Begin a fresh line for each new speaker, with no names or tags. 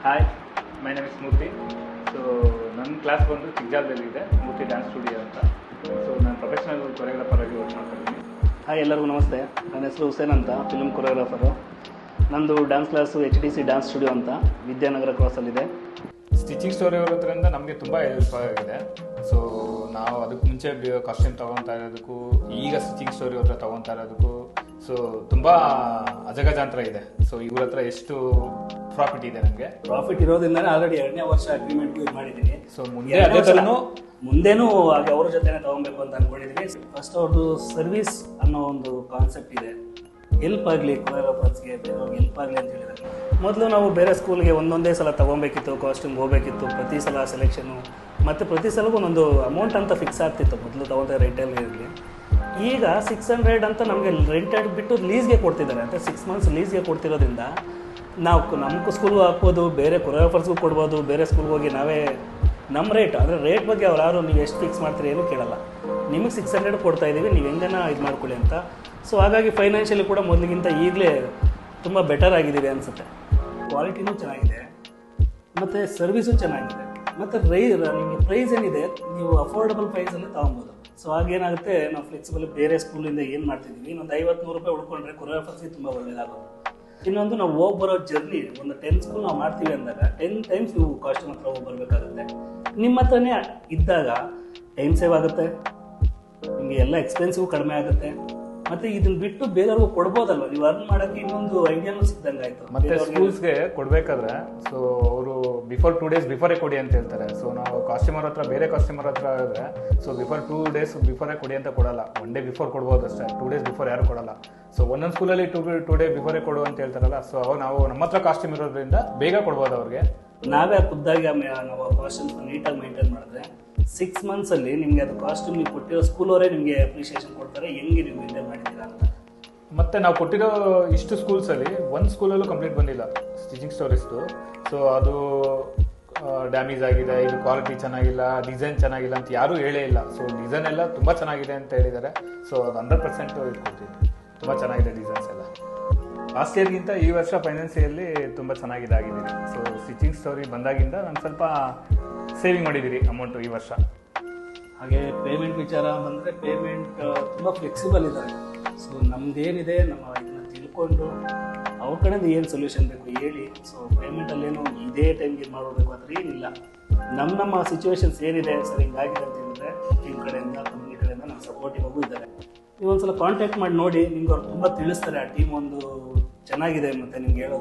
Hi, my name is Murthy. So ನನ್ನ class ಬಂದು ಚಿಕ್ಕಜಾಲದಲ್ಲಿದೆ, ಮೂರ್ತಿ dance studio ಅಂತ. ಸೊ ನಾನು ಪ್ರೊಫೆಷನಲ್ ಕೊರಿಯೋಗ್ರಾಫರ್ ಆಗಿ ವರ್ಕ್ ಮಾಡ್ತಾಯಿದ್ದೀನಿ.
ಹಾಯ್, ಎಲ್ಲರಿಗೂ ನಮಸ್ತೆ. ನನ್ನ ಹೆಸರು ಹುಸೇನ್ ಅಂತ, ಫಿಲ್ಮ್ ಕೊರಿಯೋಗ್ರಾಫರು. ನಂದು dance class HDC dance studio ಅಂತ ವಿದ್ಯಾನಗರ ಕ್ರಾಸಲ್ಲಿದೆ.
ಸ್ಟಿಚಿಂಗ್ ಸ್ಟೋರಿ ಇರೋದ್ರಿಂದ ನಮಗೆ ತುಂಬ ಹೆಲ್ಪ್ ಆಗಿದೆ. ಸೊ ನಾವು ಅದಕ್ಕೆ ಮುಂಚೆ ಕಾಸ್ಟ್ಯೂಮ್ ತೊಗೊತಾ ಇರೋದಕ್ಕೂ ಈಗ ಸ್ಟಿಚಿಂಗ್ ಸ್ಟೋರಿ ಹತ್ರ ತೊಗೊತಾ ಇರೋದಕ್ಕೂ ಸೊ ತುಂಬ ಅಜಗಜಾಂತರ ಇದೆ. ಸೊ ಇವ್ರ ಹತ್ರ ಎಷ್ಟು ಪ್ರಾಫಿಟ್ ಇದೆ ನನಗೆ.
ಪ್ರಾಫಿಟ್ ಇರೋದ್ರಿಂದನೇ ಆಲ್ರೆಡಿ 2ನೇ ವರ್ಷ ಅಗ್ರಿಮೆಂಟ್ ಯೂಸ್ ಮಾಡಿದ್ದೀನಿ.
ಸೊ
ಮುಂದೇನೂ ಹಾಗೆ ಅವ್ರ ಜೊತೆನೇ ತೊಗೊಬೇಕು ಅಂತ ಅಂದ್ಕೊಂಡಿದ್ದೀನಿ. ಫಸ್ಟ್ ಅವ್ರದ್ದು ಸರ್ವಿಸ್ ಅನ್ನೋ ಒಂದು ಕಾನ್ಸೆಪ್ಟ್ ಇದೆ. ಹೆಲ್ಪ್ ಆಗಲಿ, ಕೊರಿಯೋಗ್ರಾಫರ್ಸ್ಗೆ ಬೇರೆಯವ್ರಿಗೆ ಹೆಲ್ಪ್ ಆಗಲಿ ಅಂತ ಹೇಳಿದ್ದಾರೆ. ಮೊದಲು ನಾವು ಬೇರೆ ಸ್ಕೂಲ್ಗೆ ಒಂದೊಂದೇ ಸಲ ತೊಗೊಬೇಕಿತ್ತು, ಕಾಸ್ಟ್ಯೂಮ್ ಹೋಗಬೇಕಿತ್ತು, ಪ್ರತಿ ಸಲ ಸೆಲೆಕ್ಷನು ಮತ್ತು ಪ್ರತಿ ಸಲಗೂ ಒಂದೊಂದು ಅಮೌಂಟ್ ಅಂತ ಫಿಕ್ಸ್ ಆಗ್ತಿತ್ತು. ಮೊದಲು ತೊಗೊಳ್ತಾ ರೆಂಟಲ್ಗೆ ಇರಲಿ. ಈಗ 600 ಅಂತ ನಮಗೆ ರೆಂಟೆಡ್ ಬಿಟ್ಟು ಲೀಸ್ಗೆ ಕೊಡ್ತಿದ್ದಾರೆ. ಅಂತ 6 ಮಂತ್ಸ್ ಲೀಸ್ಗೆ ಕೊಡ್ತಿರೋದ್ರಿಂದ ನಾವು ನಮ್ಮ ಸ್ಕೂಲ್ಗೂ ಹಾಕ್ಬೋದು, ಬೇರೆ ಕೊರಿಯೋಗ್ರಾಫರ್ಸ್ಗೂ ಕೊಡ್ಬೋದು. ಬೇರೆ ಸ್ಕೂಲ್ಗೆ ಹೋಗಿ ನಾವೇ ನಮ್ಮ ರೇಟ್ ಅಂದರೆ ರೇಟ್ ಬಗ್ಗೆ ಅವ್ರು ಯಾರು ನೀವು ಎಷ್ಟು ಫಿಕ್ಸ್ ಮಾಡ್ತೀರಿ ಏನೂ ಕೇಳಲ್ಲ. ನಿಮಗೆ 600 ಕೊಡ್ತಾಯಿದ್ದೀವಿ, ನೀವು ಹೆಂಗನ ಇದು ಮಾಡ್ಕೊಳ್ಳಿ ಅಂತ. ಸೊ ಹಾಗಾಗಿ ಫೈನಾನ್ಷಿಯಲಿ ಕೂಡ ಮೊದಲಿಗಿಂತ ಈಗಲೇ ತುಂಬ ಬೆಟರ್ ಆಗಿದ್ದೀವಿ ಅನಿಸುತ್ತೆ. ಕ್ವಾಲಿಟಿನೂ ಚೆನ್ನಾಗಿದೆ ಮತ್ತು ಸರ್ವಿಸು ಚೆನ್ನಾಗಿದೆ ಮತ್ತು ನಿಮಗೆ ಪ್ರೈಸ್ ಏನಿದೆ ನೀವು ಅಫೋರ್ಡಬಲ್ ಪ್ರೈಸಲ್ಲಿ ತೊಗೊಬೋದು. ಸೊ ಆಗೇನಾಗುತ್ತೆ, ನಾವು ಫ್ಲೆಕ್ಸಿಬಲ್ ಬೇರೆ ಸ್ಕೂಲಿಂದ ಏನು ಮಾಡ್ತಿದ್ದೀವಿ, ಇನ್ನೊಂದು 50-100 ರೂಪಾಯಿ ಉಳ್ಕೊಂಡ್ರೆ ಕೊರಿಯೋಗ್ರಾಫರ್ಸ್ಗೆ ತುಂಬ ಒಳ್ಳೆಯದಾಗೋದು. ಇನ್ನೊಂದು ನಾವು ಹೋಗಿ ಬರೋ ಜರ್ನಿ ಒಂದು 10 ಸ್ಕೂಲ್ ನಾವು ಮಾಡ್ತೀವಿ ಅಂದಾಗ 10 ಟೈಮ್ಸ್ ನೀವು ಕಾಸ್ಟ್ಯೂಮ್ ಹತ್ರ ಹೋಗಿ ಬರಬೇಕಾಗುತ್ತೆ. ನಿಮ್ಮ ಹತ್ರನೇ ಇದ್ದಾಗ ಟೈಮ್ ಸೇವ್ ಆಗುತ್ತೆ, ನಿಮಗೆ ಎಲ್ಲ ಎಕ್ಸ್ಪೆನ್ಸಿವ್ ಕಡಿಮೆ ಆಗುತ್ತೆ. ಮತ್ತೆ ಇದನ್ನ ಬಿಟ್ಟು ಬೇರೆಯವ್ರಿಗೂ ಕೊಡ್ಬೋದಲ್ವ, ನೀವು ಅರ್ನ್ ಮಾಡೋಕ್ಕೆ ಇನ್ನೊಂದು ಐಡಿಯಾನು ಸಿಕ್ದಂಗೆ ಆಯಿತು.
ಮತ್ತೆ ಸ್ಕೂಲ್ಸ್ಗೆ ಕೊಡಬೇಕಾದ್ರೆ ಸೊ ಅವರು ಬಿಫೋರ್ 2 ಡೇಸ್ ಬಿಫೋರೇ ಕೊಡಿ ಅಂತ ಹೇಳ್ತಾರೆ. ಸೊ ನಾವು ಕಾಸ್ಟ್ಯೂಮರ್ ಹತ್ರ ಬೇರೆ ಕಾಸ್ಟ್ಯೂಮರ್ ಹತ್ರ ಆದರೆ ಸೊ ಬಿಫೋರ್ 2 ಡೇಸ್ ಬಿಫೋರೇ ಕೊಡಿ ಅಂತ ಕೊಡಲ್ಲ. 1 ಡೇ ಬಿಫೋರ್ ಕೊಡ್ಬೋದು ಅಷ್ಟೇ, 2 ಡೇಸ್ ಬಿಫೋರ್ ಯಾರು ಕೊಡಲ್ಲ. ಸೊ ಒಂದೊಂದು ಸ್ಕೂಲಲ್ಲಿ 2 ಡೇ ಬಿಫೋರೇ ಕೊಡು ಅಂತ ಹೇಳ್ತಾರಲ್ಲ. ಸೊ ನಾವು ನಮ್ಮ ಹತ್ರ ಕಾಸ್ಟ್ಯೂಮ್ ಇರೋದ್ರಿಂದ ಬೇಗ ಕೊಡ್ಬೋದು ಅವ್ರಿಗೆ.
ನಾವೇ ಖುದ್ದಾಗಿ ನಾವು ಕಾಸ್ಟ್ಯೂಮ್ಸ್ ನೀಟಾಗಿ ಮೇಂಟೈನ್ ಮಾಡಿದ್ರೆ 6 ಮಂತ್ಸಲ್ಲಿ ನಿಮಗೆ ಅದು ಕಾಸ್ಟ್ಯೂಮ್ ನೀವು ಕೊಟ್ಟಿರೋ ಸ್ಕೂಲವರೇ ನಿಮಗೆ ಅಪ್ರಿಷಿಯೇಷನ್ ಕೊಡ್ತಾರೆ, ಹೆಂಗೆ ನೀವು ಮೇಂಟೈನ್ ಮಾಡಿದ್ದೀರಾ ಅಂತ.
ಮತ್ತು ನಾವು ಕೊಟ್ಟಿರೋ ಇಷ್ಟು ಸ್ಕೂಲ್ಸಲ್ಲಿ ಒಂದು ಸ್ಕೂಲಲ್ಲೂ ಕಂಪ್ಲೀಟ್ ಬಂದಿಲ್ಲ ಸ್ಟಿಚಿಂಗ್ ಸ್ಟೋರೀಸ್ದು. ಸೊ ಅದು ಡ್ಯಾಮೇಜ್ ಆಗಿದೆ, ಇದು ಕ್ವಾಲಿಟಿ ಚೆನ್ನಾಗಿಲ್ಲ, ಡಿಸೈನ್ ಚೆನ್ನಾಗಿಲ್ಲ ಅಂತ ಯಾರೂ ಹೇಳೇ ಇಲ್ಲ. ಸೊ ಡಿಸೈನ್ ಎಲ್ಲ ತುಂಬ ಚೆನ್ನಾಗಿದೆ ಅಂತ ಹೇಳಿದ್ದಾರೆ. ಸೊ ಅದು 100% ಇಟ್ಕೊಳ್ತೀವಿ. ತುಂಬ ಚೆನ್ನಾಗಿದೆ ಡಿಸೈನ್ಸ್ ಎಲ್ಲ. ಲಾಸ್ಟ್ ಇಯರ್ಗಿಂತ ಈ ವರ್ಷ ಫೈನಾನ್ಸಿಯಲ್ಲಿ ತುಂಬ ಚೆನ್ನಾಗಿದ್ದಾಗಿದ್ದೀನಿ. ಸೊ ಸ್ಟಿಚಿಂಗ್ ಸ್ಟೋರಿ ಬಂದಾಗಿಂದ ನಾನು ಸ್ವಲ್ಪ ಸೇವಿಂಗ್ ಮಾಡಿದ್ದೀರಿ ಅಮೌಂಟು ಈ ವರ್ಷ.
ಹಾಗೆ ಪೇಮೆಂಟ್ ವಿಚಾರ ಬಂದರೆ ಪೇಮೆಂಟ್ ತುಂಬ ಫ್ಲೆಕ್ಸಿಬಲ್ ಇದ್ದಾರೆ. ಸೊ ನಮ್ದೇನಿದೆ ನಮ್ಮ ಇದನ್ನ ತಿಳ್ಕೊಂಡು ಅವ್ರ ಕಡೆಯಿಂದ ಏನು ಸೊಲ್ಯೂಷನ್ ಬೇಕು ಹೇಳಿ. ಸೊ ಪೇಮೆಂಟಲ್ಲೇನು ಇದೇ ಟೈಮ್ಗೆ ಮಾಡಬೇಕು ಅಂದರೆ ಏನಿಲ್ಲ. ನಮ್ಮ ಸಿಚುವೇಶನ್ಸ್ ಏನಿದೆ ಸರ್ ಹಿಂಗಾಗಿದೆ ಅಂತ ಹೇಳಿದ್ರೆ ಟೀಮ್ ಕಡೆಯಿಂದ ಕಂಪ್ನಿ ಕಡೆಯಿಂದ ನಮ್ಮ ಸಪೋರ್ಟಿವ್ ಆಗೂ ಇದ್ದಾರೆ. ನೀವು ಒಂದ್ಸಲ ಕಾಂಟ್ಯಾಕ್ಟ್ ಮಾಡಿ ನೋಡಿ, ನಿಮ್ಗೆ ಅವ್ರು ತುಂಬ ತಿಳಿಸ್ತಾರೆ. ಆ ಟೀಮ್ ಒಂದು ಚೆನ್ನಾಗಿದೆ ಮತ್ತು ನಿಮ್ಗೆ ಹೇಳೋದು